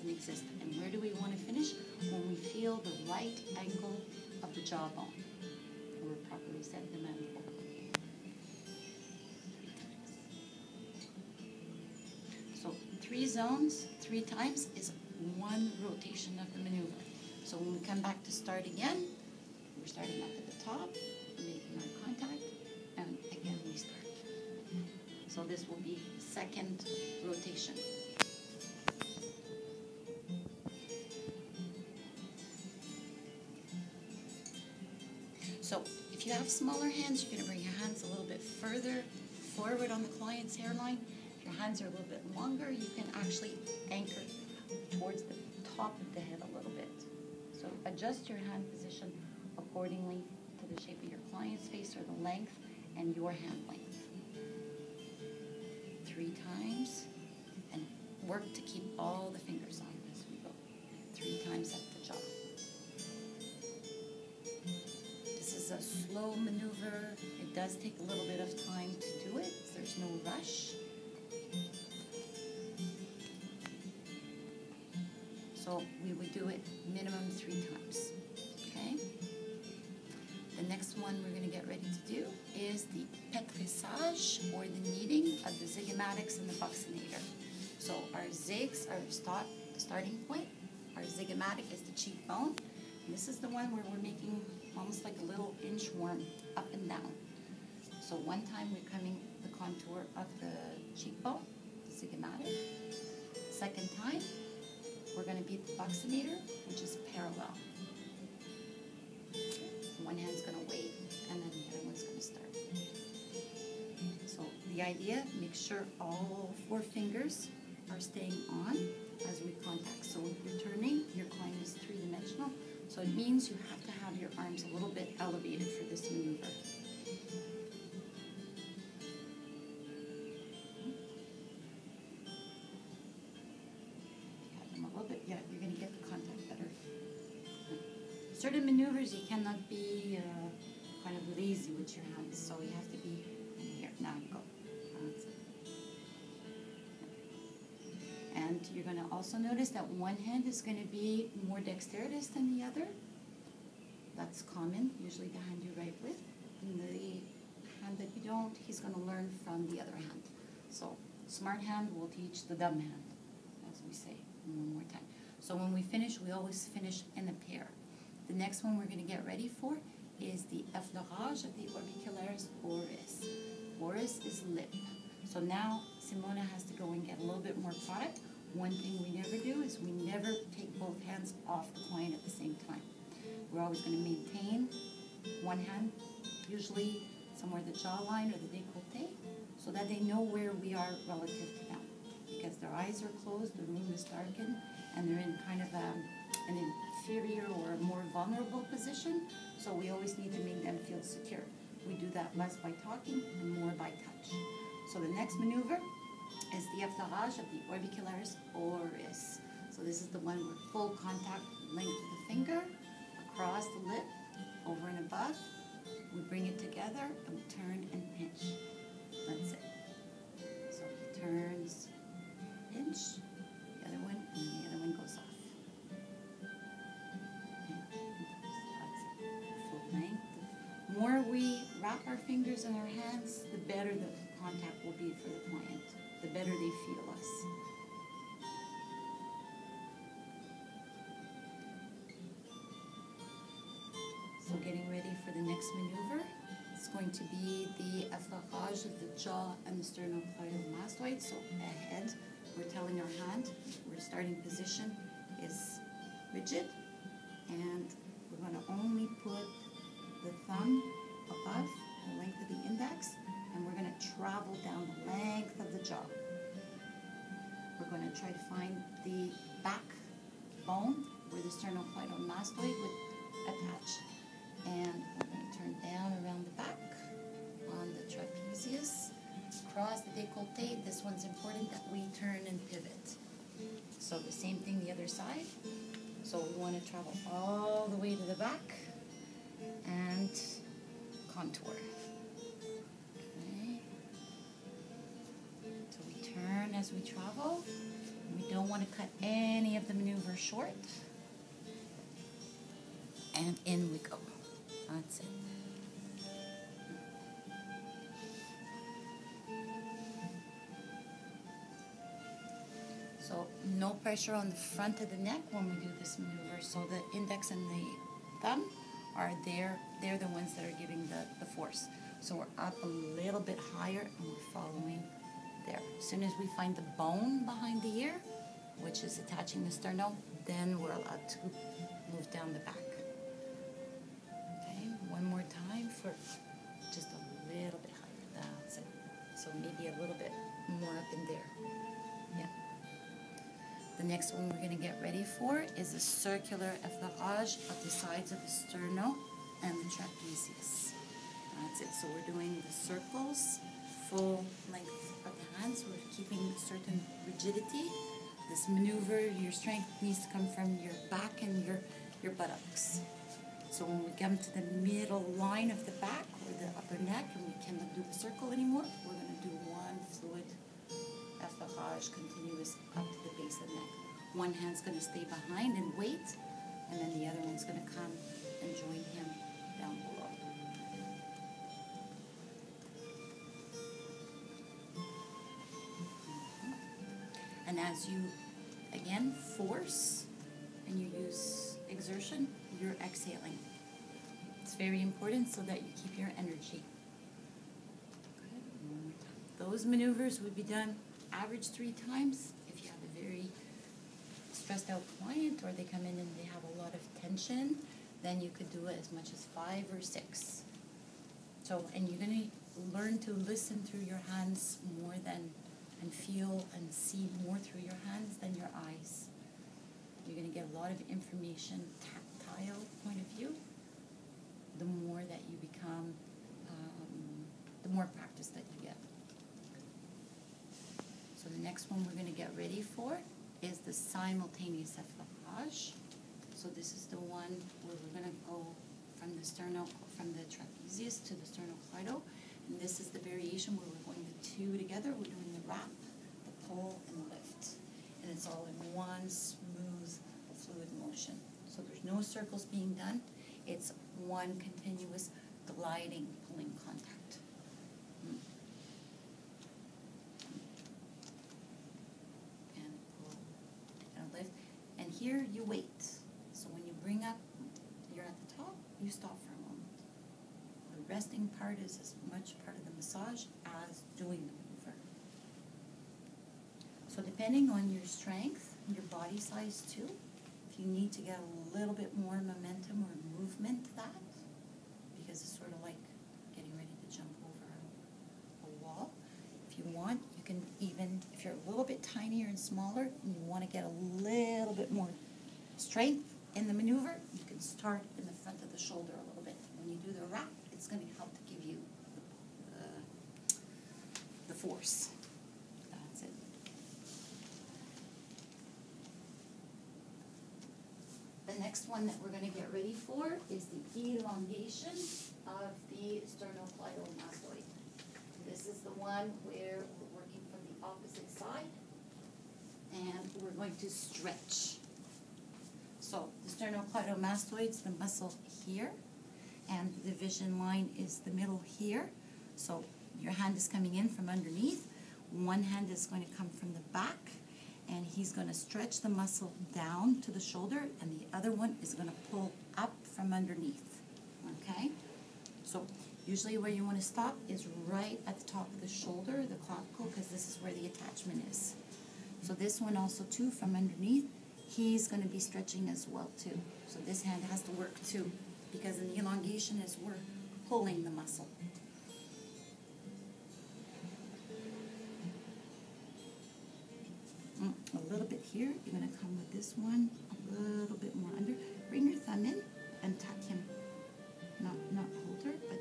doesn't exist. And where do we want to finish? When we feel the right angle of the jawbone. And we're properly set the mandible. 3 times. So 3 zones, 3 times is 1 rotation of the maneuver. So when we come back to start again, we're starting up at the top, making our contact, and again we start. So this will be 2nd rotation. So if you have smaller hands, you're going to bring your hands a little bit further forward on the client's hairline. If your hands are a little bit longer, you can actually anchor towards the top of the head a little bit. So adjust your hand position accordingly to the shape of your client's face or the length and your hand length. 3 times, and work to keep all the fingers on as we go. 3 times at the jaw. This is a slow maneuver. It does take a little bit of time to do it. There's no rush. So we would do it minimum 3 times. Okay? The next one we're going to get ready to do is the pétrissage, or the kneading of the zygomatics and the buccinator. So our zigs are starting point. Our zygomatic is the cheekbone. And this is the one where we're making almost like a little inchworm up and down. So one time we're coming the contour of the cheekbone, the zygomatic. Second time, we're going to beat the buccinator, which is parallel. One hand's going to wait, and then the other one's going to start. So the idea, make sure all 4 fingers are staying on as we contact. So if you're turning, your client is 3-dimensional, so it means you have to have your arms a little bit elevated for this maneuver. Have them a little bit, yeah, you're going to get the contact better. Certain maneuvers, you cannot be kind of lazy with your hands, so you have to be here. Now you go. And you're going to also notice that one hand is going to be more dexterous than the other. That's common, usually the hand you write with. And the hand that you don't, he's going to learn from the other hand. So smart hand will teach the dumb hand, as we say. One more time. So when we finish, we always finish in a pair. The next one we're going to get ready for is the effleurage of the orbicularis oris. Oris is lip. So now Simona has to go and get a little bit more product. One thing we never do is we never take both hands off the client at the same time. We're always going to maintain one hand, usually somewhere the jawline or the décolleté, so that they know where we are relative to them. Because their eyes are closed, the room is darkened, and they're in kind of an inferior or a more vulnerable position, so we always need to make them feel secure. We do that less by talking and more by touch. So the next maneuver is the effleurage of the orbicularis oris. So this is the one with full contact, length of the finger, across the lip, over and above. We bring it together and we turn and pinch. That's it. So he turns, pinch, the other one, and the other one goes off. That's it. Full length. The more we wrap our fingers in our hands, the better the contact will be for the client, the better they feel us. So getting ready for the next maneuver, it's going to be the effleurage of the jaw and the sternocleidomastoid. So ahead, we're telling our hand, our starting position is rigid, and we're going to only put the thumb above the length of the index, and we're going to travel down the length of the jaw. We're going to try to find the back bone where the sternocleidomastoid would attach. And we're going to turn down around the back on the trapezius, cross the décolleté. This one's important that we turn and pivot. So the same thing the other side. So we want to travel all the way to the back and contour. Okay. So we turn as we travel. We don't want to cut any of the maneuver short. And in we go. That's it. So no pressure on the front of the neck when we do this maneuver. So the index and the thumb are there. They're the ones that are giving the force. So we're up a little bit higher and we're following there. As soon as we find the bone behind the ear, which is attaching the sternum, then we're allowed to move down the back. Okay, one more time for just a little bit higher. That's it. So maybe a little bit more up in there. Yeah. The next one we're going to get ready for is a circular effleurage of the sides of the sternum and the trapezius. That's it. So we're doing the circles, full length of the hands. We're keeping a certain rigidity. This maneuver, your strength needs to come from your back and your buttocks. So when we come to the middle line of the back or the upper neck and we cannot do the circle anymore, we're going to do one fluid effleurage continuous up to the base of the neck. One hand's going to stay behind and wait, and then the other one's going to come and join him down below. And as you, again, force and you use exertion, you're exhaling. It's very important so that you keep your energy. Those maneuvers would be done average 3 times. If you have a very stressed out client or they come in and they have a lot of tension, then you could do it as much as 5 or 6. So, and you're going to learn to listen through your hands more than, and feel and see more through your hands than your eyes. You're going to get a lot of information, tactile point of view, the more that you become, the more practice that you get. So the next one we're going to get ready for is the simultaneous effleurage. So this is the one where we're going to go from the trapezius to the sternocleido. And this is the variation where we're going the 2 together. We're doing the wrap, the pull, and the lift. And it's all in one smooth, fluid motion. So there's no circles being done. It's one continuous gliding, pulling contact. And pull and lift. And here you wait. So when you bring up, you're at the top, you stop for a moment. The resting part is as much part of the massage as doing the maneuver. So depending on your strength, your body size too, if you need to get a little bit more momentum or movement to that, because it's sort of like getting ready to jump over a wall. If you want, you can even, if you're a little bit tinier and smaller and you want to get a little bit more strength in the maneuver, you can start in the front of the shoulder a little bit. When you do the wrap, it's going to help to give you the force. That's it. The next one that we're going to get ready for is the elongation of the sternocleidomastoid. This is the one where we're working from the opposite side, and we're going to stretch. So the sternocleidomastoid's the muscle here, and the division line is the middle here. So your hand is coming in from underneath. One hand is going to come from the back, and he's going to stretch the muscle down to the shoulder, and the other one is going to pull up from underneath. Okay? So usually where you want to stop is right at the top of the shoulder, the clavicle, because this is where the attachment is. So this one also too, from underneath, he's going to be stretching as well too. So this hand has to work too, because in the elongation is we're pulling the muscle. A little bit here. You're going to come with this one a little bit more under. Bring your thumb in and tuck him. Not hold her, but